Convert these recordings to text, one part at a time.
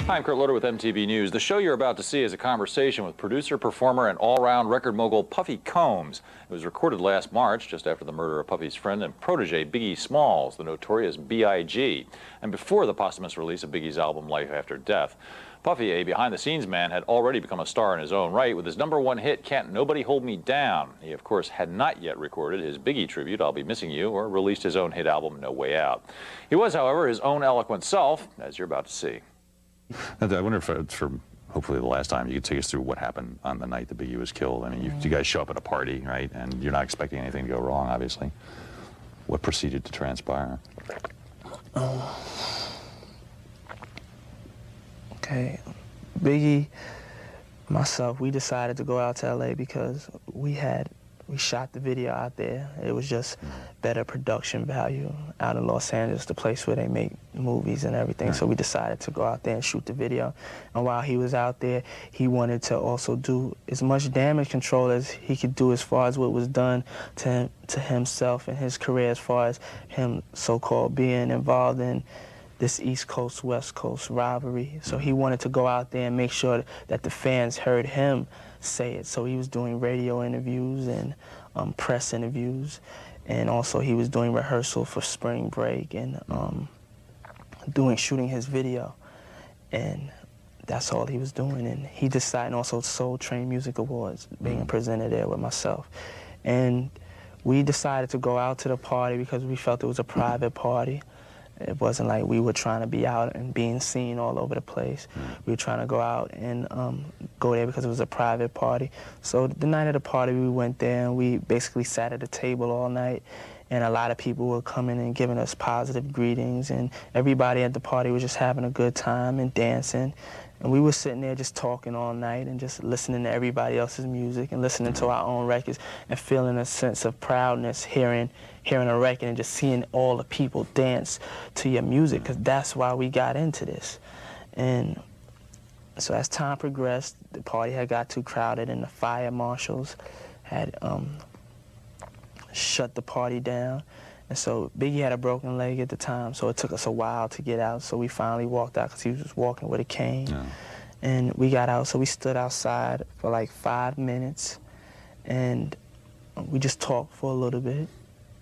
Hi, I'm Kurt Loder with MTV News. The show you're about to see is a conversation with producer, performer, and all-round record mogul Puffy Combs. It was recorded last March, just after the murder of Puffy's friend and protege Biggie Smalls, the notorious B.I.G., and before the posthumous release of Biggie's album Life After Death. Puffy, a behind-the-scenes man, had already become a star in his own right with his #1 hit, Can't Nobody Hold Me Down. He, of course, had not yet recorded his Biggie tribute, I'll Be Missing You, or released his own hit album, No Way Out. He was, however, his own eloquent self, as you're about to see. I wonder if it's for hopefully the last time you could take us through what happened on the night that Biggie was killed. I mean, you guys show up at a party, right? And you're not expecting anything to go wrong, obviously. What proceeded to transpire? Okay, Biggie, myself, we decided to go out to LA because we shot the video out there. It was just better production value out in Los Angeles, the place where they make movies and everything. So we decided to go out there and shoot the video. And while he was out there, he wanted to also do as much damage control as he could do as far as what was done to himself and his career, as far as him so-called being involved in this East Coast, West Coast rivalry. So he wanted to go out there and make sure that the fans heard him say it. So he was doing radio interviews and press interviews, and also he was doing rehearsal for spring break and shooting his video. And that's all he was doing. And he decided, and also Soul Train Music Awards being presented there with myself. And we decided to go out to the party because we felt it was a private party. It wasn't like we were trying to be out and being seen all over the place. We were trying to go out and go there because it was a private party. So the night of the party, we went there and we basically sat at a table all night. And a lot of people were coming and giving us positive greetings. And everybody at the party was just having a good time and dancing. And we were sitting there just talking all night and just listening to everybody else's music and listening to our own records and feeling a sense of proudness hearing a record and just seeing all the people dance to your music, because that's why we got into this. And so as time progressed, the party had got too crowded and the fire marshals had shut the party down. And so Biggie had a broken leg at the time, so it took us a while to get out. So we finally walked out because he was just walking with a cane. Yeah. And we got out, so we stood outside for like 5 minutes, and we just talked for a little bit,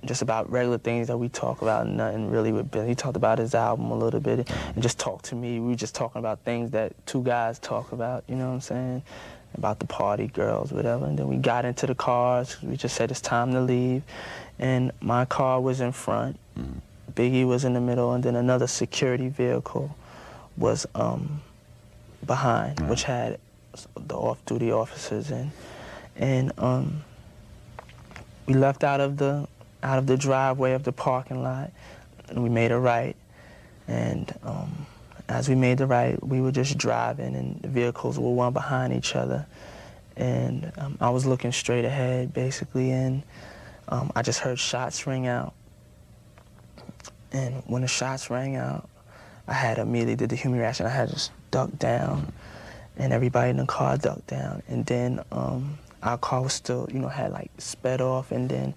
just about regular things that we talk about, nothing really with Billy. He talked about his album a little bit and just talked to me. We were just talking about things that two guys talk about, you know what I'm saying? About the party girls, whatever. And then we got into the cars. We just said it's time to leave. And my car was in front, Biggie was in the middle, and then another security vehicle was behind, which had the off-duty officers in. And we left out of the driveway of the parking lot, and we made a right. And as we made the right, we were just driving, and the vehicles were one behind each other. And I was looking straight ahead, basically, and I just heard shots ring out. And when the shots rang out, I had immediately did the human reaction. I had just ducked down, and everybody in the car ducked down. And then our car was still, you know, had like sped off, and then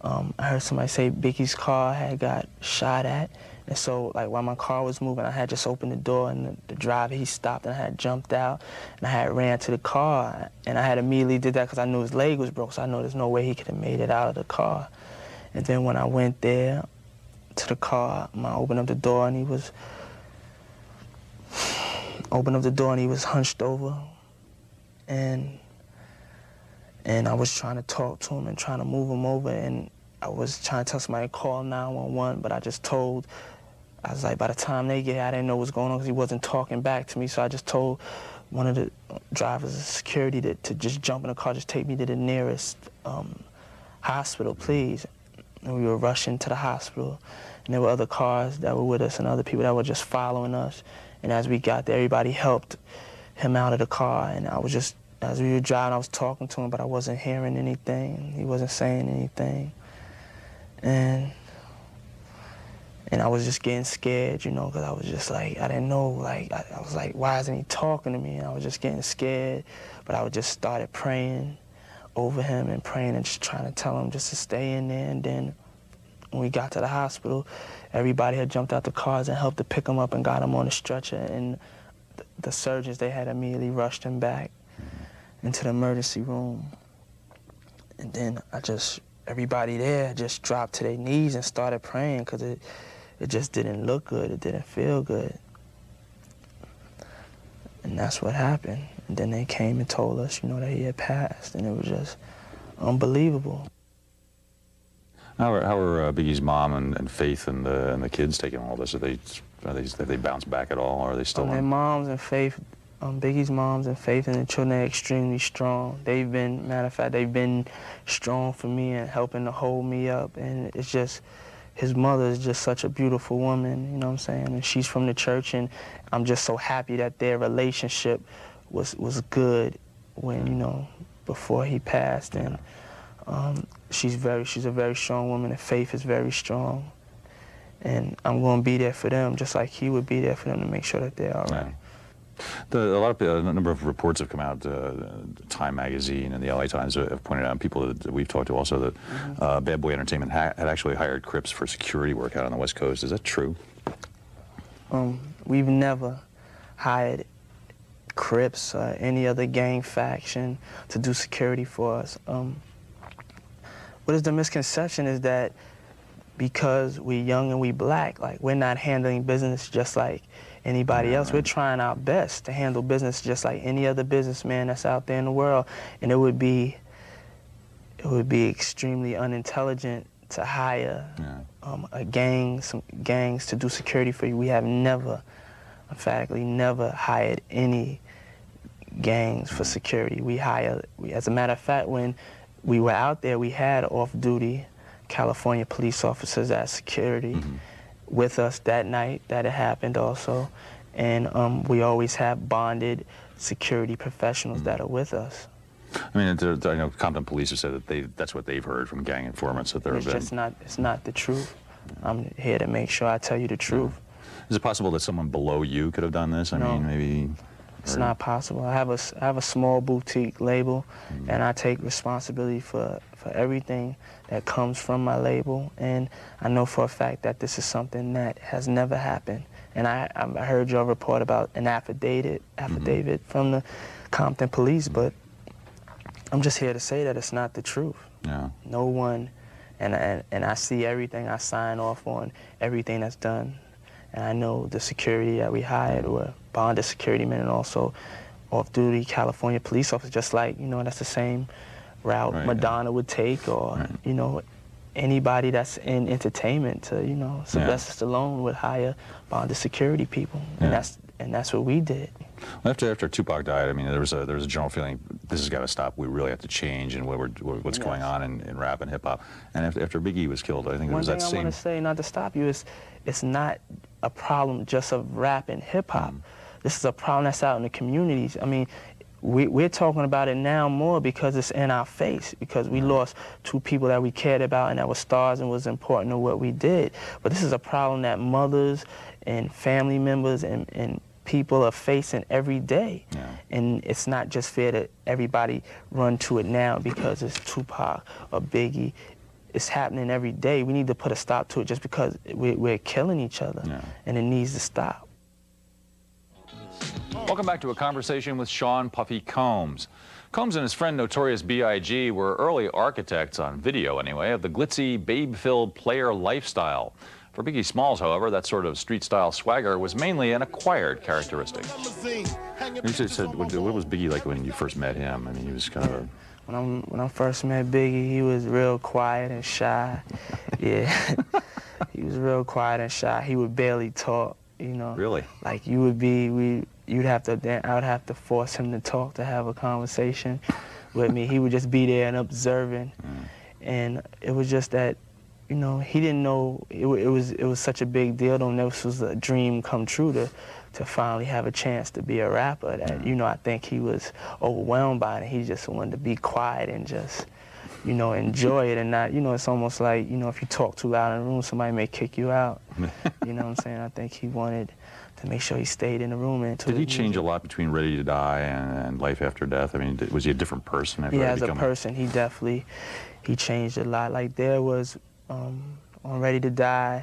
I heard somebody say Biggie's car had got shot at. And so, like, while my car was moving, I had just opened the door, and the driver, he stopped, and I had jumped out, and I had ran to the car, and I had immediately did that because I knew his leg was broke, so I know there's no way he could have made it out of the car. And then when I went there to the car, I opened up the door, and he was hunched over, and I was trying to talk to him and trying to move him over, and I was trying to tell somebody to call 911, but I was like, by the time they get here, I didn't know what was going on because he wasn't talking back to me, so I just told one of the drivers of security to just jump in the car, just take me to the nearest hospital, please. And we were rushing to the hospital, and there were other cars that were with us and other people that were just following us. And as we got there, everybody helped him out of the car, and I was just, as we were driving, I was talking to him, but I wasn't hearing anything. He wasn't saying anything. And I was just getting scared, you know, because I was just like, I didn't know, like, I was like, why isn't he talking to me? And I was just getting scared, but I just started praying over him and praying and just trying to tell him just to stay in there. And then when we got to the hospital, everybody had jumped out the cars and helped to pick him up and got him on a stretcher. And the surgeons, they had immediately rushed him back into the emergency room. And then everybody there just dropped to their knees and started praying because it just didn't look good. It didn't feel good. And that's what happened. And then they came and told us, you know, that he had passed, and it was just unbelievable. How are Biggie's mom and Faith and the kids taking all this? Have they bounced back at all, or are they still? Their moms and Faith, Biggie's moms and Faith and the children are extremely strong. They've been, matter of fact, they've been strong for me and helping to hold me up. And it's just, his mother is just such a beautiful woman, you know what I'm saying? And she's from the church, and I'm just so happy that their relationship was good when, you know, before he passed. And she's a very strong woman, and Faith is very strong. And I'm going to be there for them, just like he would be there for them, to make sure that they're all right. A number of reports have come out. Time magazine and the LA Times have pointed out, and people that we've talked to also, that Bad Boy Entertainment had actually hired Crips for security work out on the West Coast. Is that true? We've never hired Crips or any other gang faction to do security for us. What is the misconception is that because we're young and we black, like, we're not handling business just like anybody else. We're trying our best to handle business just like any other businessman that's out there in the world. And it would be extremely unintelligent to hire some gangs to do security for you. We have never, emphatically never hired any gangs for security. As a matter of fact, when we were out there, we had off-duty California police officers as security with us that night that it happened also. And we always have bonded security professionals that are with us. I mean, I know Compton police have said that that's what they've heard from gang informants, that there have been. It's not the truth. I'm here to make sure I tell you the truth. Is it possible that someone below you could have done this? I mean, maybe. It's not possible. I have a small boutique label, and I take responsibility for everything that comes from my label. And I know for a fact that this is something that has never happened. And I heard your report about an affidavit from the Compton police, but I'm just here to say that it's not the truth. Yeah. No one, and I see everything. I sign off on everything that's done. And I know the security that we hired were bonded security men and also off-duty California police officers, just like, you know, that's the same route Madonna would take, or, you know, anybody that's in entertainment to, you know, Sylvester Stallone would hire bonded security people. And that's what we did. Well, after Tupac died, I mean, there was a general feeling, this has got to stop. We really have to change in what's going on in rap and hip-hop. And after Biggie was killed, I think there was that same... One thing I want to say, not to stop you, is it's not a problem just of rap and hip-hop. This is a problem that's out in the communities. I mean, we're talking about it now more because it's in our face, because we lost two people that we cared about and that were stars and was important to what we did. But this is a problem that mothers and family members and people are facing every day. And it's not just fair that everybody run to it now because it's Tupac or Biggie. It's happening every day. We need to put a stop to it just because we're killing each other, and it needs to stop. Welcome back to a conversation with Sean Puffy Combs. Combs and his friend Notorious B.I.G. were early architects, on video anyway, of the glitzy, babe-filled player lifestyle. For Biggie Smalls, however, that sort of street-style swagger was mainly an acquired characteristic. You said, what was Biggie like when you first met him? I mean, he was kind of a... When I first met Biggie, he was real quiet and shy. He was real quiet and shy. He would barely talk, you know. Really? Like I would have to force him to talk, to have a conversation with me. He would just be there and observing. And it was just that, you know, he didn't know it was such a big deal. This was a dream come true to finally have a chance to be a rapper. That, you know, I think he was overwhelmed by it. He just wanted to be quiet and just, you know, enjoy it and not, you know, it's almost like, you know, if you talk too loud in a room, somebody may kick you out. You know what I'm saying? I think he wanted to make sure he stayed in the room. Did he change a lot between Ready to Die and Life After Death? I mean, was he a different person after as a person, he changed a lot. Like there was, on Ready to Die,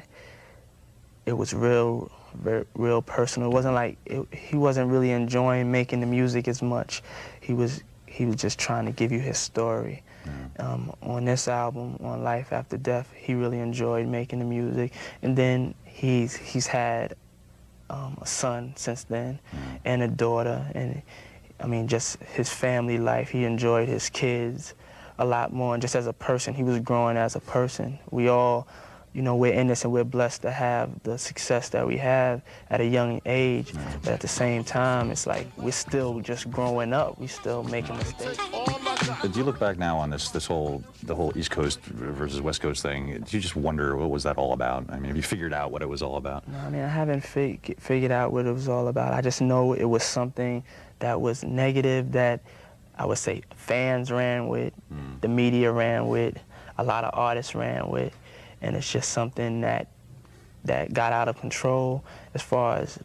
it was real real personal. It wasn't like he wasn't really enjoying making the music as much. He was just trying to give you his story. On this album, on Life After Death, he really enjoyed making the music, and then he's had a son since then, and a daughter, and I mean, just his family life. He enjoyed his kids a lot more, and just as a person, he was growing as a person. We all, you know, we're in this and we're blessed to have the success that we have at a young age, but at the same time, it's like we're still just growing up. We're still making mistakes. Do you look back now on the whole East Coast versus West Coast thing? Do you just wonder what was that all about? I mean, have you figured out what it was all about? No, I mean, I haven't figured out what it was all about. I just know it was something that was negative, that I would say fans ran with, the media ran with, a lot of artists ran with, and it's just something that got out of control as far as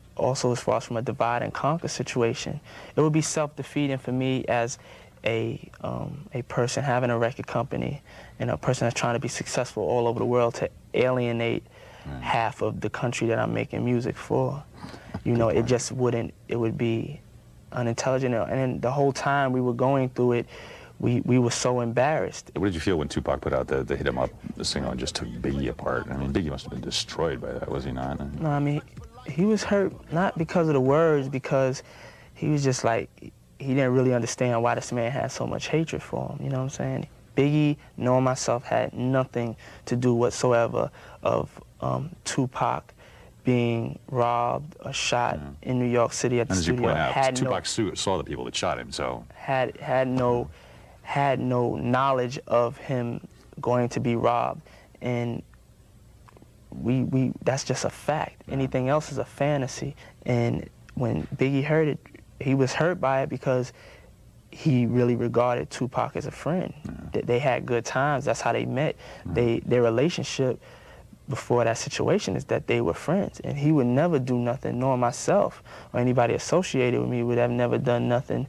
from a divide and conquer situation. It would be self-defeating for me as a person having a record company and a person that's trying to be successful all over the world to alienate half of the country that I'm making music for. You know, it just wouldn't, it would be unintelligent. And then the whole time we were going through it, we were so embarrassed. What did you feel when Tupac put out the Hit 'Em Up single and just took Biggie apart? I mean, Biggie must have been destroyed by that, was he not? No, I mean, he was hurt not because of the words, because he was just like, he didn't really understand why this man had so much hatred for him, you know what I'm saying? Biggie, knowing myself, had nothing to do whatsoever of Tupac being robbed or shot in New York City at the studio. As you point out, Tupac saw the people that shot him, so... Had no knowledge of him going to be robbed, and that's just a fact. Anything else is a fantasy. And when Biggie heard it, he was hurt by it because he really regarded Tupac as a friend. They had good times. That's how they met. Their relationship before that situation is that they were friends, and he would never do nothing, nor myself or anybody associated with me would have never done nothing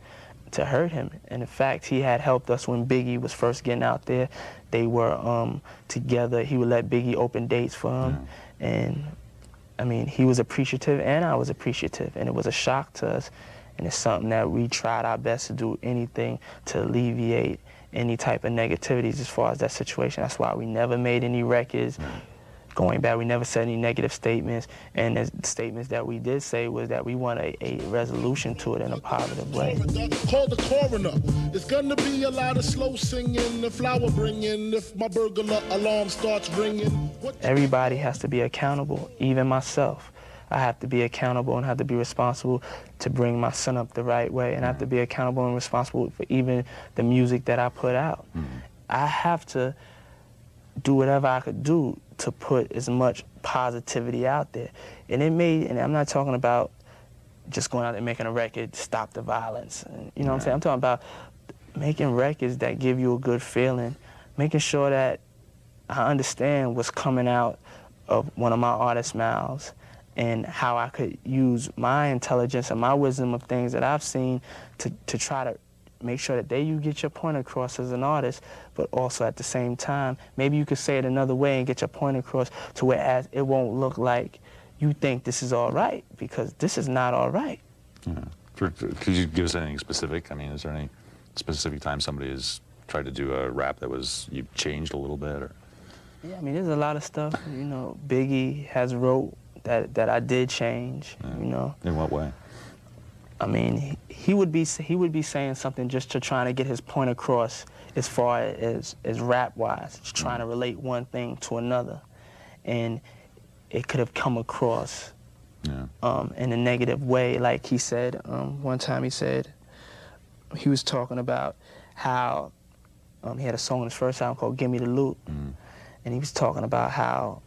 to hurt him. And in fact, he had helped us when Biggie was first getting out there. They were together. He would let Biggie open dates for him. And I mean, he was appreciative and I was appreciative, and it was a shock to us. And it's something that we tried our best to do anything to alleviate any type of negativities as far as that situation. That's why we never made any records. Going back, we never said any negative statements, and the statements that we did say was that we want a resolution to it in a positive way. Call the coroner. It's gonna be a lot of slow singing, the flower bringing, if my burglar alarm starts ringing. Everybody has to be accountable, even myself. I have to be accountable and have to be responsible to bring my son up the right way, and I have to be accountable and responsible for even the music that I put out. I have to do whatever I could do to put as much positivity out there. And I'm not talking about just going out there and making a record, stop the violence. You know what I'm saying? I'm talking about making records that give you a good feeling, making sure that I understand what's coming out of one of my artists' mouths and how I could use my intelligence and my wisdom of things that I've seen to try to make sure that you get your point across as an artist, but also at the same time, maybe you could say it another way and get your point across to where it won't look like you think this is all right, because this is not all right. Could you give us anything specific? I mean, is there any specific time somebody has tried to do a rap that you've changed a little bit? Or? Yeah, I mean, there's a lot of stuff, you know, Biggie has wrote that I did change, you know. In what way? I mean, he would be saying something just to try to get his point across as far as rap-wise, just trying to relate one thing to another. And it could have come across in a negative way. Like he said, one time he was talking about how he had a song on his first album called Give Me the Loot. And he was talking about how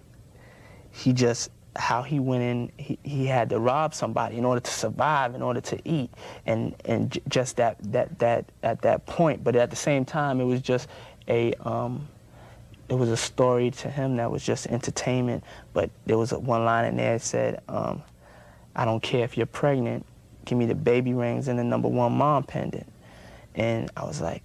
he went in, he had to rob somebody in order to survive, in order to eat, and just that at that point. But at the same time, it was just it was a story to him that was just entertainment. But there was one line in there that said, "I don't care if you're pregnant, give me the baby rings and the #1 mom pendant." And I was like,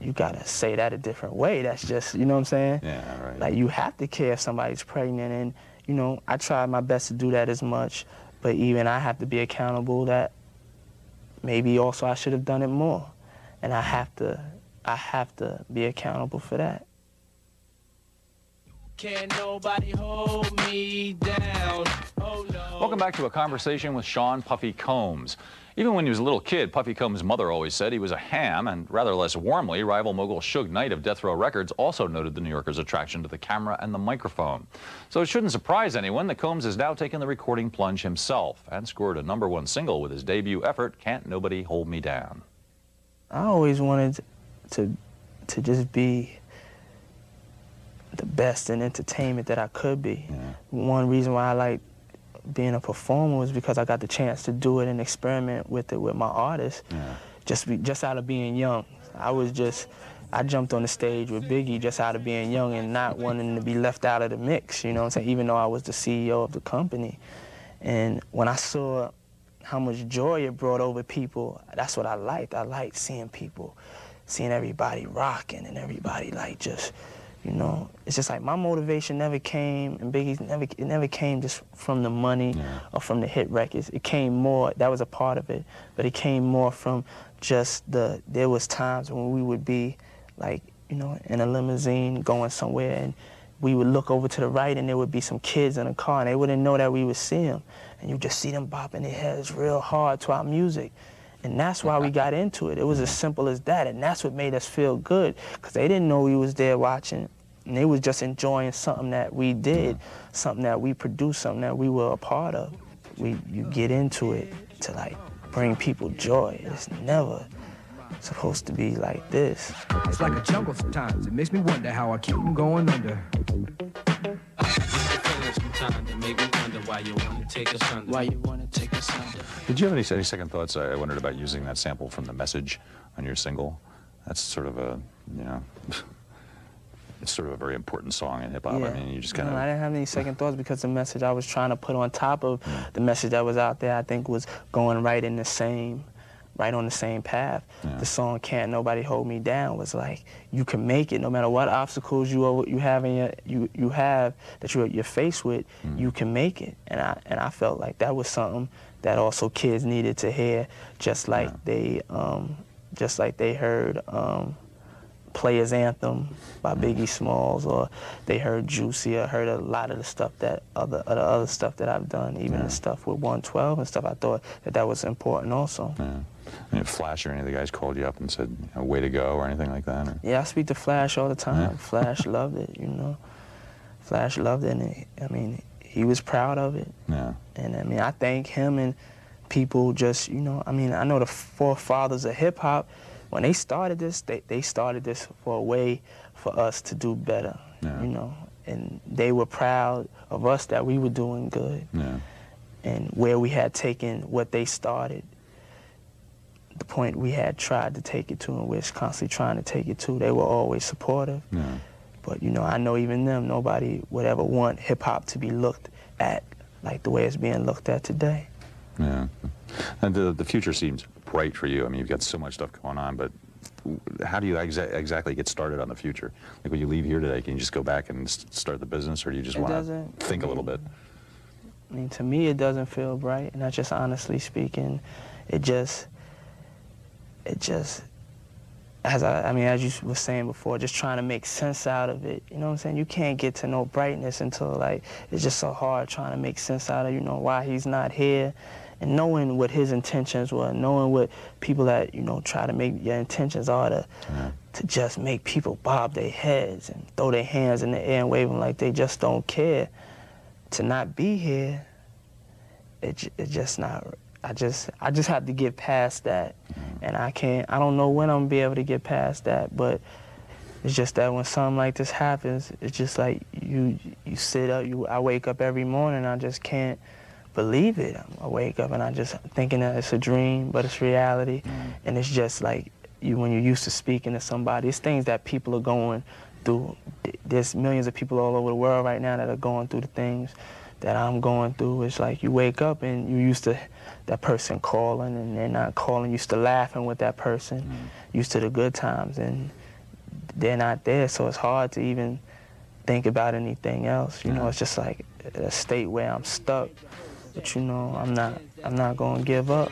you gotta say that a different way. That's just, you know what I'm saying? Yeah, right. Like, you have to care if somebody's pregnant, and you know, I try my best to do that as much, but even I have to be accountable that maybe also I should have done it more. And I have to be accountable for that. Can't nobody hold me down. Oh, no. Welcome back to a conversation with Sean Puffy Combs. Even when he was a little kid, Puffy Combs' mother always said he was a ham, and rather less warmly, rival mogul Suge Knight of Death Row Records also noted the New Yorker's attraction to the camera and the microphone. So it shouldn't surprise anyone that Combs has now taken the recording plunge himself and scored a #1 single with his debut effort, Can't Nobody Hold Me Down. I always wanted to just be the best in entertainment that I could be. Yeah. One reason why I like being a performer was because I got the chance to do it and experiment with it with my artists. Yeah. Just out of being young. I jumped on the stage with Biggie just out of being young and not wanting to be left out of the mix, you know what I'm saying, even though I was the CEO of the company. And when I saw how much joy it brought over people, that's what I liked. I liked seeing everybody rocking and everybody like just, you know, it's just like my motivation never came, and Biggie's never came just from the money or from the hit records. It came more, that was a part of it, but it came more from just there was times when we would be like, you know, in a limousine going somewhere, and we would look over to the right and there would be some kids in a car and they wouldn't know that we would see them. And you just see them bopping their heads real hard to our music. And that's why we got into it. It was as simple as that, and that's what made us feel good, because they didn't know we was there watching, and they was just enjoying something that we did, something that we produced, something that we were a part of. You get into it to like bring people joy. It's never supposed to be like this. It's like a jungle sometimes. It makes me wonder how I keep from going under. Why you wanna take us under? Did you have any second thoughts? I wondered about using that sample from The Message on your single. That's sort of a, you know, it's sort of a very important song in hip-hop. Yeah. I mean, you just kind of... I didn't have any second thoughts, because the message I was trying to put on top of the message that was out there, I think was going right on the same path. Yeah. The song Can't Nobody Hold Me Down was like, you can make it no matter what obstacles you have that you're faced with, you can make it. And I felt like that was something that also kids needed to hear, just like they heard Players Anthem by Biggie Smalls, or they heard Juicy, or heard a lot of the stuff that other stuff that I've done, even the stuff with 112 and stuff. I thought that was important also. Yeah. I mean, Flash or any of the guys called you up and said, you know, way to go, or anything like that? Or? Yeah, I speak to Flash all the time. Yeah. Flash loved it, you know. Flash loved it, and I mean, he was proud of it. Yeah. And I mean, I thank him and people just, you know, I mean, I know the forefathers of hip-hop, when they started this, they started this for a way for us to do better, you know. And they were proud of us that we were doing good. Yeah. And where we had taken what they started, the point we had tried to take it to, and we're constantly trying to take it to, they were always supportive. Yeah. But, you know, I know even them, nobody would ever want hip-hop to be looked at like the way it's being looked at today. Yeah. And the future seems bright for you. I mean, you've got so much stuff going on, but how do you exactly get started on the future? Like, when you leave here today, can you just go back and start the business, or do you just want to think a little bit? I mean, to me, it doesn't feel bright, and that's just honestly speaking. It just, as you were saying before, just trying to make sense out of it. You know what I'm saying? You can't get to no brightness until, like, it's just so hard trying to make sense out of, you know, why he's not here, and knowing what his intentions were, knowing what people that, you know, try to make your intentions are to just make people bob their heads and throw their hands in the air and wave them like they just don't care. To not be here, it's just not. I just have to get past that, and I don't know when I'm gonna be able to get past that, but it's just that when something like this happens, it's just like you sit up, I wake up every morning, I just can't believe it. I wake up and I just thinking that it's a dream, but it's reality, and it's just like when you're used to speaking to somebody, it's things that people are going through. There's millions of people all over the world right now that are going through the things that I'm going through. It's like you wake up and you're used to that person calling, and they're not calling, used to laughing with that person, used to the good times, and they're not there, so it's hard to even think about anything else. You know, it's just like a state where I'm stuck. But you know, I'm not gonna give up.